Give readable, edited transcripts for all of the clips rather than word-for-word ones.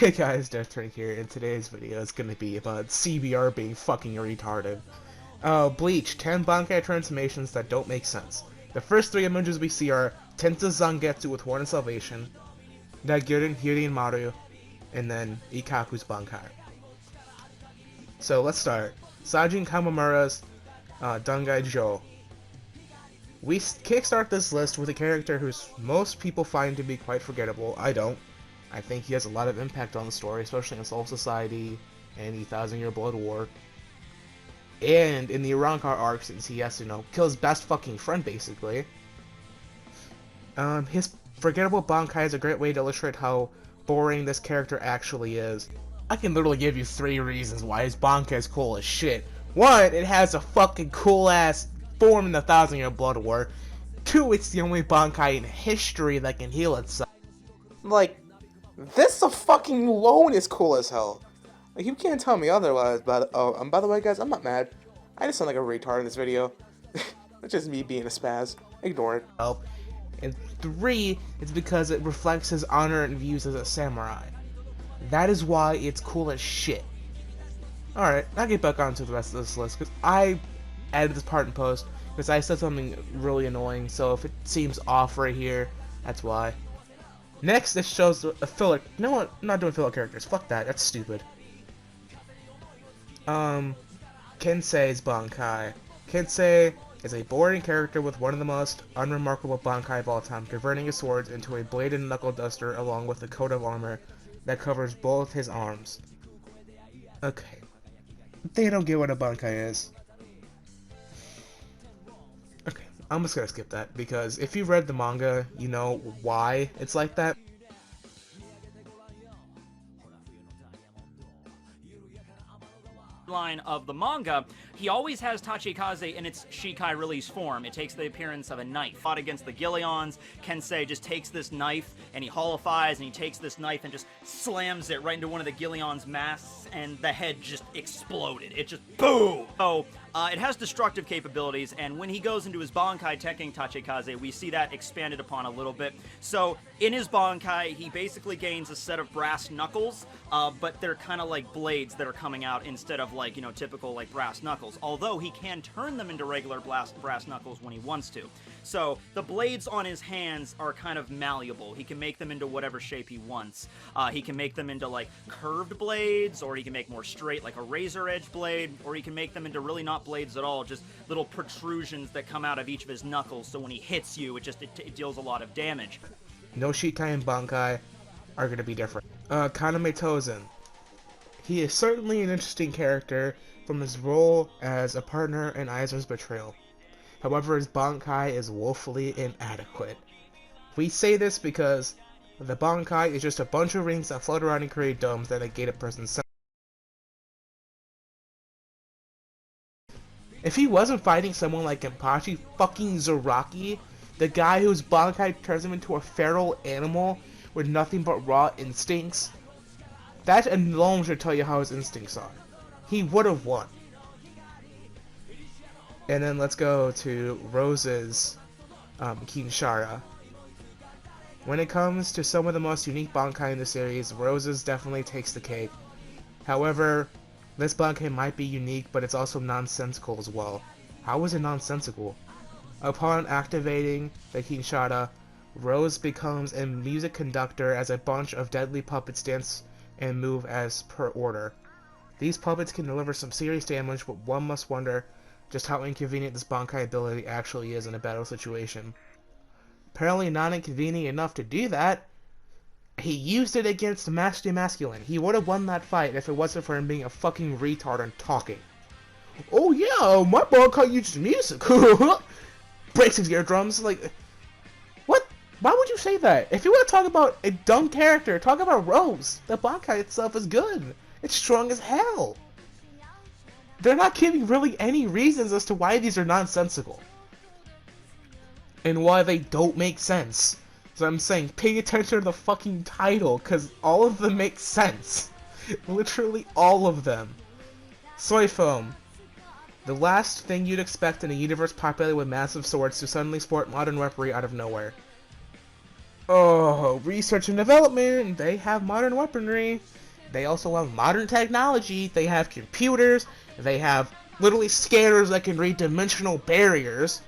Hey guys, Deathtrain here, and today's video is gonna be about CBR being fucking retarded. Bleach, 10 Bankai transformations that don't make sense. The first 3 images we see are Tenta Zangetsu with Horn and Salvation, Nagirin Maru, and then Ikkaku's Bankai. So let's start. Sajin Kamamura's Dangai Jo. We kickstart this list with a character whose most people find to be quite forgettable. I don't. I think he has a lot of impact on the story, especially in Soul Society and the Thousand Year Blood War. And in the Urankar arc, since he has to, kill his best fucking friend, basically. His forgettable Bankai is a great way to illustrate how boring this character actually is. I can literally give you 3 reasons why his Bankai is cool as shit. 1, it has a fucking cool-ass form in the Thousand Year Blood War. 2, it's the only Bankai in history that can heal itself. Like, this fucking alone is cool as hell. Like, you can't tell me otherwise, but by the way, guys, I'm not mad. I just sound like a retard in this video. It's just me being a spaz. Ignore it. And 3, it's because it reflects his honor and views as a samurai. That is why it's cool as shit. Alright, I'll get back onto the rest of this list, because I added this part in post, because I said something really annoying, so if it seems off right here, that's why. Next, this shows a filler. No, what? I'm not doing filler characters. Fuck that. That's stupid. Kensei's Bankai. Kensei is a boring character with one of the most unremarkable Bankai of all time, converting his swords into a bladed knuckle duster along with a coat of armor that covers both his arms. Okay. They don't get what a Bankai is. Okay, I'm just gonna skip that, because if you read the manga, you know why it's like that. Line of the manga, he always has Tachikaze in its Shikai release form. It takes the appearance of a knife. Fought against the Gillions, Kensei just takes this knife and he holifies, and he takes this knife and just slams it right into one of the Gillions' masks, and the head just exploded. It just boom! So, it has destructive capabilities, and when he goes into his Bankai Tekking Tachikaze, we see that expanded upon a little bit. So, in his Bankai, he basically gains a set of brass knuckles, but they're kind of like blades that are coming out instead of like, typical like brass knuckles. Although he can turn them into regular brass knuckles when he wants to. So, the blades on his hands are kind of malleable. He can make them into whatever shape he wants. He can make them into like curved blades, or he can make more straight like a razor edge blade, or he can make them into really not blades at all, just little protrusions that come out of each of his knuckles, so when he hits you, it deals a lot of damage. No Shikai and Bankai are going to be different. Kaname Tosen. He is certainly an interesting character from his role as a partner in Aizu's betrayal. However, his Bankai is woefully inadequate. We say this because the Bankai is just a bunch of rings that float around and create domes that negate a person's. If he wasn't fighting someone like Kenpachi fucking Zaraki, the guy whose Bankai turns him into a feral animal with nothing but raw instincts, that alone should tell you how his instincts are. He would have won. And then let's go to Rose's Kinshara. When it comes to some of the most unique Bankai in the series, Rose's definitely takes the cake. However, this Bankai might be unique, but it's also nonsensical as well. How is it nonsensical? Upon activating the Kinshara, Rose becomes a music conductor as a bunch of deadly puppets dance and move as per order. These puppets can deliver some serious damage, but one must wonder just how inconvenient this Bankai ability actually is in a battle situation. Apparently not inconvenient enough to do that. He used it against Master Masculine. He would have won that fight if it wasn't for him being a fucking retard and talking. Oh yeah, my Bankai uses music. Breaks his eardrums. Like, what? Why would you say that? If you want to talk about a dumb character, talk about Rose. The Bankai itself is good. It's strong as hell. They're not giving really any reasons as to why these are nonsensical. And why they don't make sense. So I'm saying, pay attention to the fucking title, because all of them make sense. Literally all of them. Soy Foam. The last thing you'd expect in a universe populated with massive swords to suddenly sport modern weaponry out of nowhere. Oh, research and development. They have modern weaponry. They also have modern technology. They have computers. They have literally scanners that can read dimensional barriers.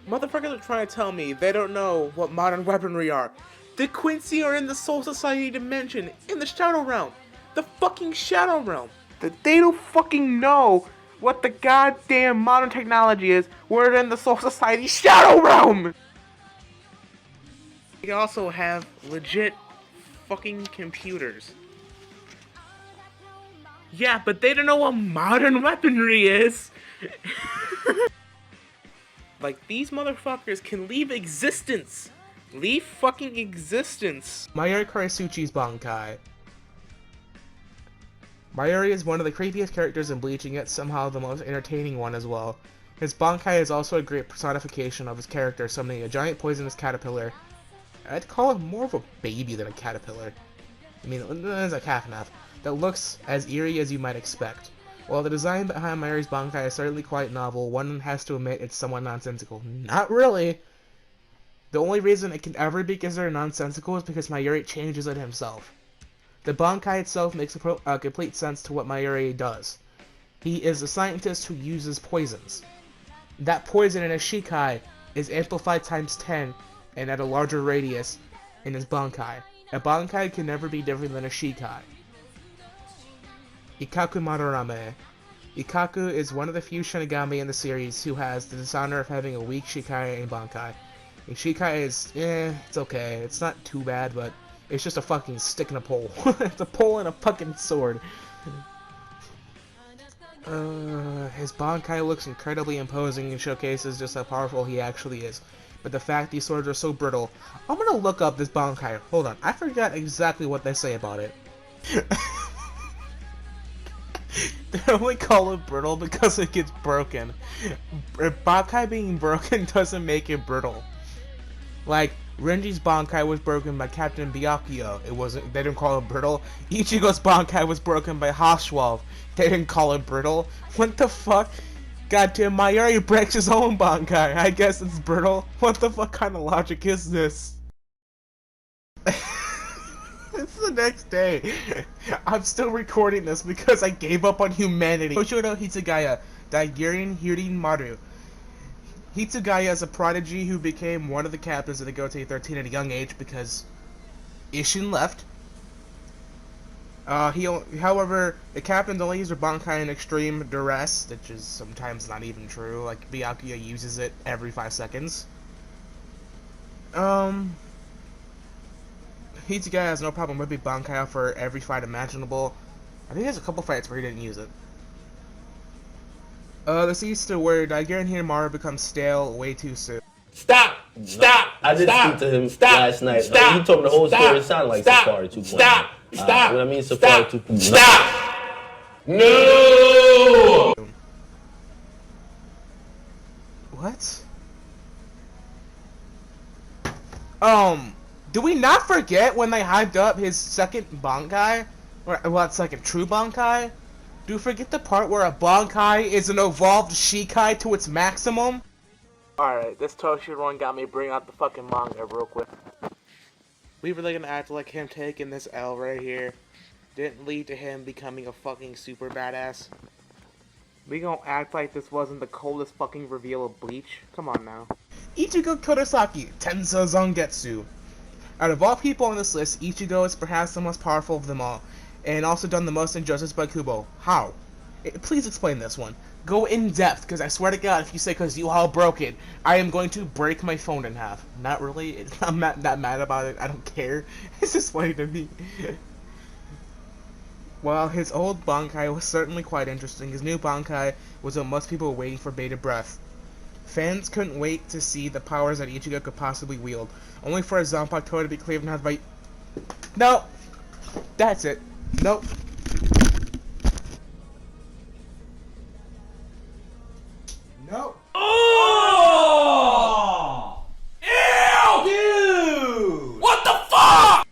Motherfuckers are trying to tell me they don't know what modern weaponry are. The Quincy are in the Soul Society dimension, in the Shadow Realm. The fucking Shadow Realm. That they don't fucking know what the goddamn modern technology is. We're in the Soul Society Shadow Realm! They also have legit fucking computers. Yeah, but they don't know what modern weaponry is. Like, these motherfuckers can leave existence. Leave fucking existence. Mayuri Karasuchi's Bankai. Mayuri is one of the creepiest characters in Bleach, and yet somehow the most entertaining one as well. His Bankai is also a great personification of his character, summoning a giant poisonous caterpillar. I'd call it more of a baby than a caterpillar. I mean, it's like half and half. That looks as eerie as you might expect. While the design behind Mayuri's Bankai is certainly quite novel, one has to admit it's somewhat nonsensical. Not really! The only reason it can ever be considered nonsensical is because Mayuri changes it himself. The Bankai itself makes complete sense to what Mayuri does. He is a scientist who uses poisons. That poison in his Shikai is amplified times 10 and at a larger radius in his Bankai. A Bankai can never be different than a Shikai. Ikkaku Madarame. Ikkaku is one of the few Shinigami in the series who has the dishonor of having a weak Shikai and Bankai. A Shikai is, it's okay. It's not too bad, but it's just a fucking stick in a pole. It's a pole and a fucking sword. His Bankai looks incredibly imposing and showcases just how powerful he actually is. But the fact these swords are so brittle, I'm gonna look up this Bankai. Hold on, I forgot exactly what they say about it. They only call it brittle because it gets broken. Bankai being broken doesn't make it brittle. Like, Renji's Bankai was broken by Captain Byakuya. They didn't call it brittle. Ichigo's Bankai was broken by Hashwolf. They didn't call it brittle. What the fuck? Goddamn, Mayuri breaks his own Bankai. I guess it's brittle. What the fuck kind of logic is this? It's the next day. I'm still recording this because I gave up on humanity. Hoshodo Hitsugaya, Daigurian Hirin Maru. Hitsugaya is a prodigy who became one of the captains of the Gotei 13 at a young age because Ishin left. However, the captains only use their Bankai in extreme duress, which is sometimes not even true. Like, Byakuya uses it every 5 seconds. Hitsugaya has no problem whipping Bankai out for every fight imaginable. I think there's a couple fights where he didn't use it. This leads to where Daigurian Hinamaru becomes stale way too soon. Stop! Stop! I did speak to him last night. Stop! You told me the whole story. It sounded like Safari 2.0. Stop! Stop! What I mean Safari 2.0. Stop! No! What? Do we not forget when they hyped up his second Bankai? Or, well, second true Bankai? Do we forget the part where a Bankai is an evolved Shikai to its maximum? Alright, this Toshi one got me bring out the fucking manga real quick. We really gonna act like him taking this L right here didn't lead to him becoming a fucking super badass? We gonna act like this wasn't the coldest fucking reveal of Bleach? Come on now. Ichigo Kurosaki, Tenso Zangetsu. Out of all people on this list, Ichigo is perhaps the most powerful of them all, and also done the most injustice by Kubo. How? Please explain this one. Go in depth, because I swear to God, if you say because you all broke it, I am going to break my phone in half. Not really. I'm not that mad about it. I don't care. It's just funny to me. While his old Bankai was certainly quite interesting, his new Bankai was what most people were waiting for bated breath. Fans couldn't wait to see the powers that Ichigo could possibly wield, only for his Zanpakuto to be cleaved in half by... No! That's it. Nope. No. Oh! Ew! Dude! What the fuck?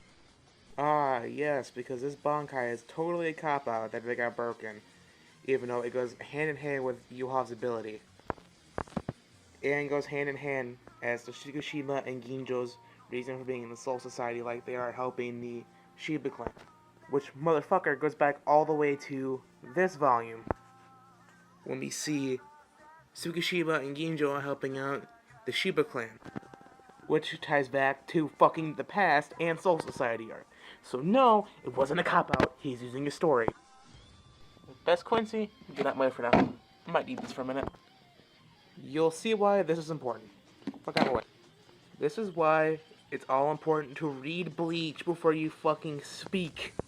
Ah, yes, because this Bankai is totally a cop-out that they got broken, even though it goes hand-in-hand with Yuha's ability. And goes hand-in-hand as the Shikushima and Ginjo's reason for being in the Soul Society like they are helping the Shiba clan. Which motherfucker goes back all the way to this volume. When we see Tsukishima and Ginjo are helping out the Shiba clan. Which ties back to fucking the past and Soul Society art. So no, it wasn't a cop-out. He's using a story. Best Quincy, get out my way for now. I might need this for a minute. You'll see why this is important. Fuck out of my way. This is why it's all important to read Bleach before you fucking speak.